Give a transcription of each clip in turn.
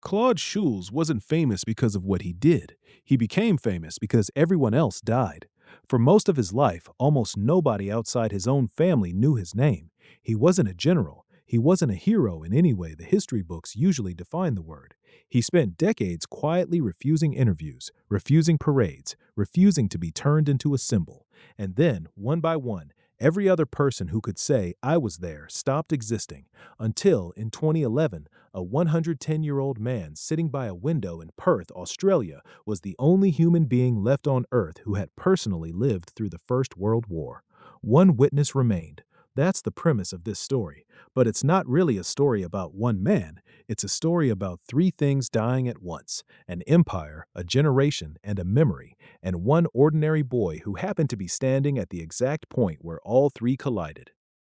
Claude Schulz wasn't famous because of what he did. He became famous because everyone else died. For most of his life, almost nobody outside his own family knew his name. He wasn't a general. He wasn't a hero in any way the history books usually define the word. He spent decades quietly refusing interviews, refusing parades, refusing to be turned into a symbol. And then, one by one, every other person who could say, "I was there," stopped existing. Until, in 2011, a 110-year-old man sitting by a window in Perth, Australia, was the only human being left on Earth who had personally lived through the First World War. One witness remained. That's the premise of this story. But it's not really a story about one man. It's a story about three things dying at once: an empire, a generation, and a memory, and one ordinary boy who happened to be standing at the exact point where all three collided.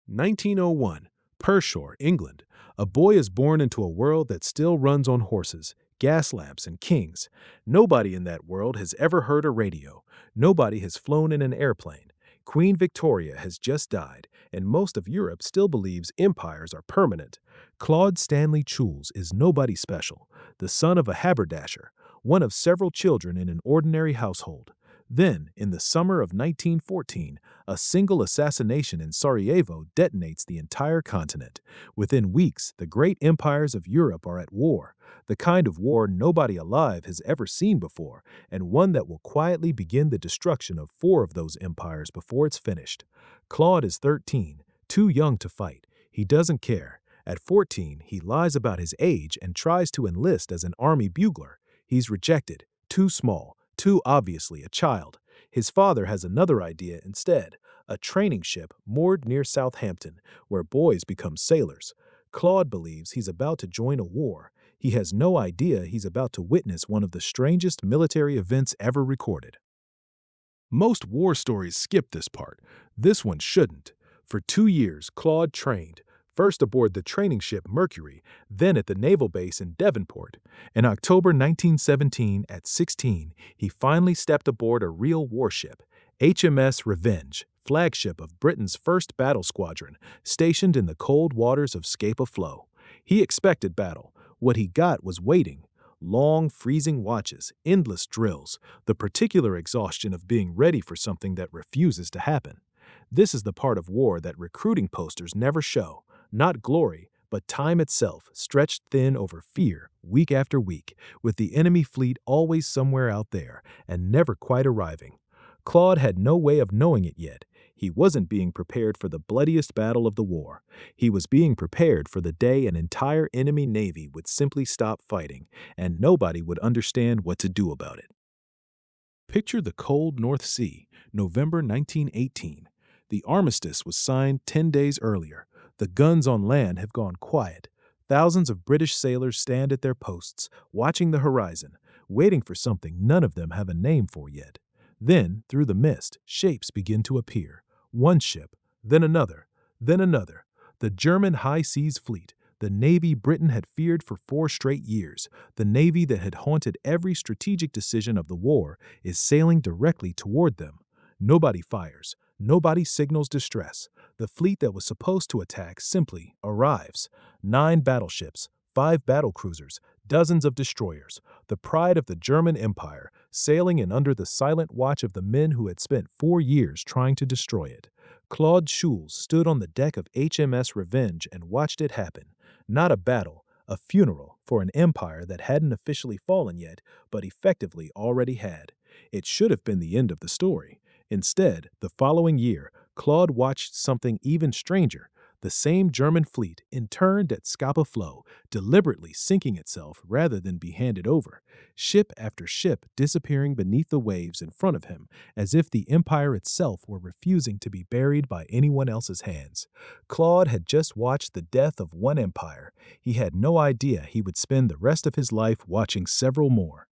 1901, Pershore, England. A boy is born into a world that still runs on horses, gas lamps, and kings. Nobody in that world has ever heard a radio. Nobody has flown in an airplane. Queen Victoria has just died, and most of Europe still believes empires are permanent. Claude Stanley Schulz is nobody special, the son of a haberdasher, one of several children in an ordinary household. Then, in the summer of 1914, a single assassination in Sarajevo detonates the entire continent. Within weeks, the great empires of Europe are at war, the kind of war nobody alive has ever seen before, and one that will quietly begin the destruction of four of those empires before it's finished. Claude is 13, too young to fight. He doesn't care. At 14, he lies about his age and tries to enlist as an army bugler. He's rejected, too small, too obviously a child. His father has another idea instead: a training ship moored near Southampton, where boys become sailors. Claude believes he's about to join a war. He has no idea he's about to witness one of the strangest military events ever recorded. Most war stories skip this part. This one shouldn't. For 2 years, Claude trained, first aboard the training ship Mercury, then at the naval base in Devonport. In October 1917, at 16, he finally stepped aboard a real warship, HMS Revenge, flagship of Britain's first battle squadron, stationed in the cold waters of Scapa Flow. He expected battle. What he got was waiting. Long, freezing watches, endless drills, the particular exhaustion of being ready for something that refuses to happen. This is the part of war that recruiting posters never show. Not glory, but time itself, stretched thin over fear, week after week, with the enemy fleet always somewhere out there and never quite arriving. Claude had no way of knowing it yet. He wasn't being prepared for the bloodiest battle of the war. He was being prepared for the day an entire enemy navy would simply stop fighting, and nobody would understand what to do about it. Picture the cold North Sea, November 1918. The armistice was signed 10 days earlier. The guns on land have gone quiet. Thousands of British sailors stand at their posts, watching the horizon, waiting for something none of them have a name for yet. Then, through the mist, shapes begin to appear. One ship, then another, then another. The German High Seas Fleet, the navy Britain had feared for 4 straight years, the navy that had haunted every strategic decision of the war, is sailing directly toward them. Nobody fires. Nobody signals distress. The fleet that was supposed to attack simply arrives. 9 battleships, 5 battlecruisers, dozens of destroyers, the pride of the German Empire, sailing in under the silent watch of the men who had spent 4 years trying to destroy it. Claude Schulz stood on the deck of HMS Revenge and watched it happen. Not a battle, a funeral for an empire that hadn't officially fallen yet, but effectively already had. It should have been the end of the story. Instead, the following year, Claude watched something even stranger. The same German fleet interned at Scapa Flow, deliberately sinking itself rather than be handed over, ship after ship disappearing beneath the waves in front of him, as if the empire itself were refusing to be buried by anyone else's hands. Claude had just watched the death of one empire. He had no idea he would spend the rest of his life watching several more.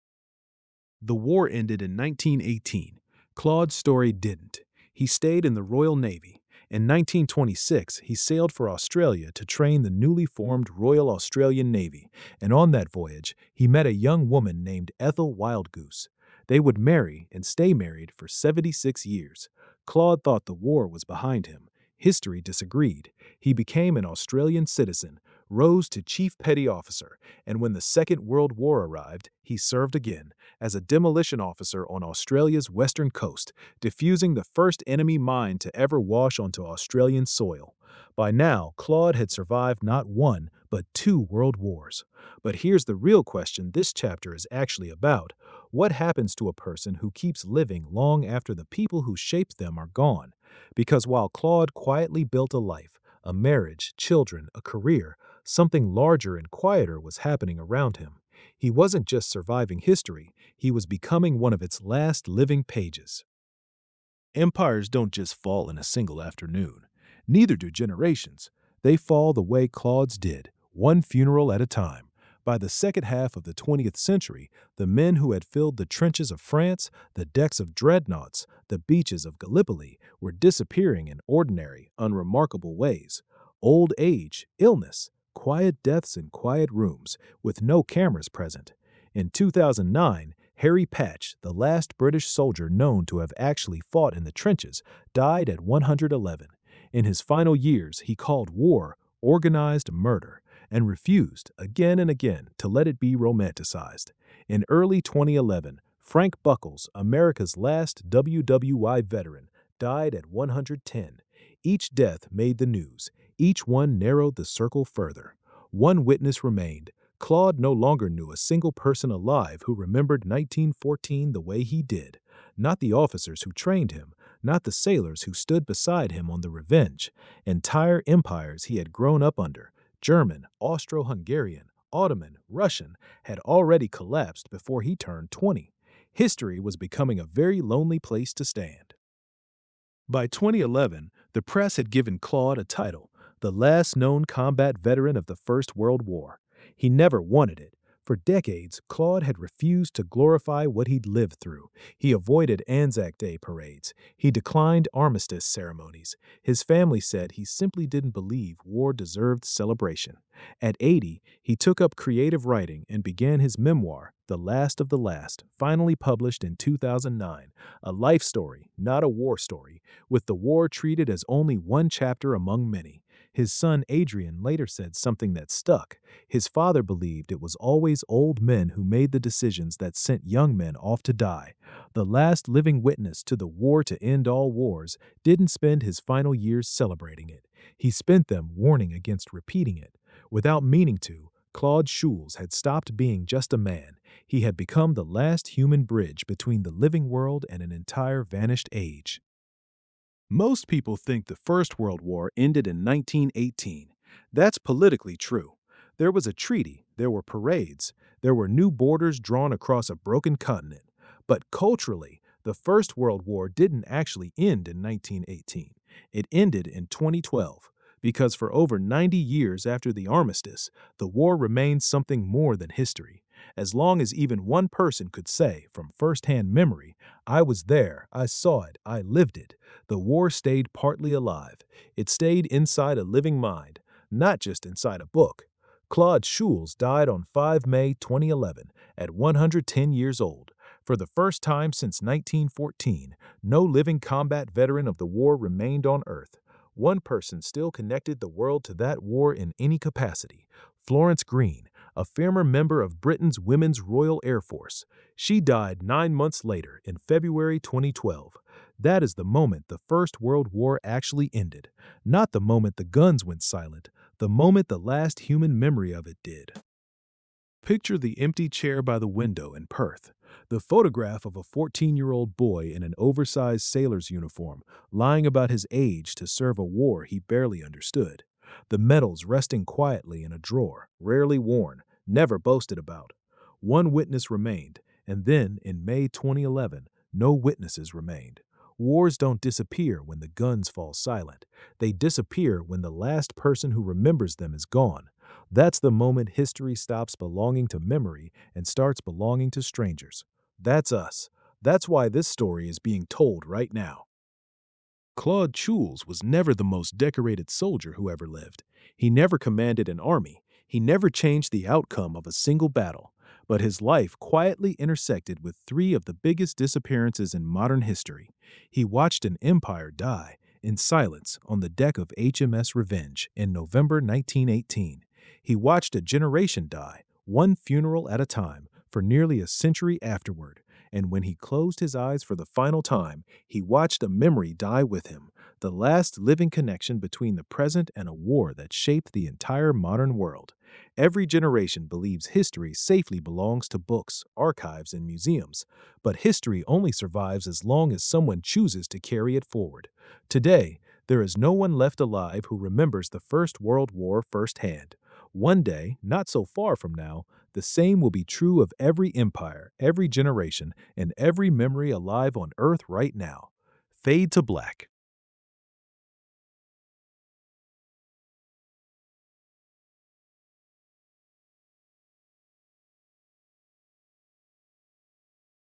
The war ended in 1918. Claude's story didn't. He stayed in the Royal Navy. In 1926, he sailed for Australia to train the newly formed Royal Australian Navy, and on that voyage, he met a young woman named Ethel Wildgoose. They would marry and stay married for 76 years. Claude thought the war was behind him. History disagreed. He became an Australian citizen, rose to chief petty officer, and when the Second World War arrived, he served again as a demolition officer on Australia's western coast, defusing the first enemy mine to ever wash onto Australian soil. By now, Claude had survived not one, but two world wars. But here's the real question this chapter is actually about. What happens to a person who keeps living long after the people who shaped them are gone? Because while Claude quietly built a life, a marriage, children, a career, something larger and quieter was happening around him. He wasn't just surviving history, he was becoming one of its last living pages. Empires don't just fall in a single afternoon. Neither do generations. They fall the way Claude's did, one funeral at a time. By the second half of the 20th century, the men who had filled the trenches of France, the decks of dreadnoughts, the beaches of Gallipoli were disappearing in ordinary, unremarkable ways. Old age, illness, quiet deaths in quiet rooms, with no cameras present. In 2009, Harry Patch, the last British soldier known to have actually fought in the trenches, died at 111. In his final years, he called war organized murder and refused again and again to let it be romanticized. In early 2011, Frank Buckles, America's last WWI veteran, died at 110. Each death made the news. Each one narrowed the circle further. One witness remained. Claude no longer knew a single person alive who remembered 1914 the way he did. Not the officers who trained him, not the sailors who stood beside him on the Revenge. Entire empires he had grown up under, German, Austro-Hungarian, Ottoman, Russian, had already collapsed before he turned 20. History was becoming a very lonely place to stand. By 2011, the press had given Claude a title, the last known combat veteran of the First World War. He never wanted it. For decades, Claude had refused to glorify what he'd lived through. He avoided Anzac Day parades. He declined armistice ceremonies. His family said he simply didn't believe war deserved celebration. At 80, he took up creative writing and began his memoir, The Last of the Last, finally published in 2009. A life story, not a war story, with the war treated as only one chapter among many. His son Adrian later said something that stuck. His father believed it was always old men who made the decisions that sent young men off to die. The last living witness to the war to end all wars didn't spend his final years celebrating it. He spent them warning against repeating it. Without meaning to, Claude Schulz had stopped being just a man. He had become the last human bridge between the living world and an entire vanished age. Most people think the First World War ended in 1918. That's politically true. There was a treaty, there were parades, there were new borders drawn across a broken continent. But culturally, the First World War didn't actually end in 1918. It ended in 2012, because for over 90 years after the armistice, the war remained something more than history. As long as even one person could say, from first-hand memory, I was there, I saw it, I lived it, the war stayed partly alive. It stayed inside a living mind, not just inside a book. Claude Schulz died on 5 May 2011 at 110 years old. For the first time since 1914, no living combat veteran of the war remained on Earth. One person still connected the world to that war in any capacity, Florence Green, a former member of Britain's Women's Royal Air Force. She died 9 months later in February 2012. That is the moment the First World War actually ended, not the moment the guns went silent, the moment the last human memory of it did. Picture the empty chair by the window in Perth, the photograph of a 14-year-old boy in an oversized sailor's uniform, lying about his age to serve a war he barely understood. The medals resting quietly in a drawer, rarely worn, never boasted about. One witness remained, and then, in May 2011, no witnesses remained. Wars don't disappear when the guns fall silent. They disappear when the last person who remembers them is gone. That's the moment history stops belonging to memory and starts belonging to strangers. That's us. That's why this story is being told right now. Claude Schulz was never the most decorated soldier who ever lived. He never commanded an army. He never changed the outcome of a single battle. But his life quietly intersected with 3 of the biggest disappearances in modern history. He watched an empire die, in silence, on the deck of HMS Revenge in November 1918. He watched a generation die, one funeral at a time, for nearly a century afterward. And when he closed his eyes for the final time, he watched a memory die with him, the last living connection between the present and a war that shaped the entire modern world. Every generation believes history safely belongs to books, archives, and museums, but history only survives as long as someone chooses to carry it forward. Today, there is no one left alive who remembers the First World War firsthand. One day, not so far from now, the same will be true of every empire, every generation, and every memory alive on Earth right now. Fade to black.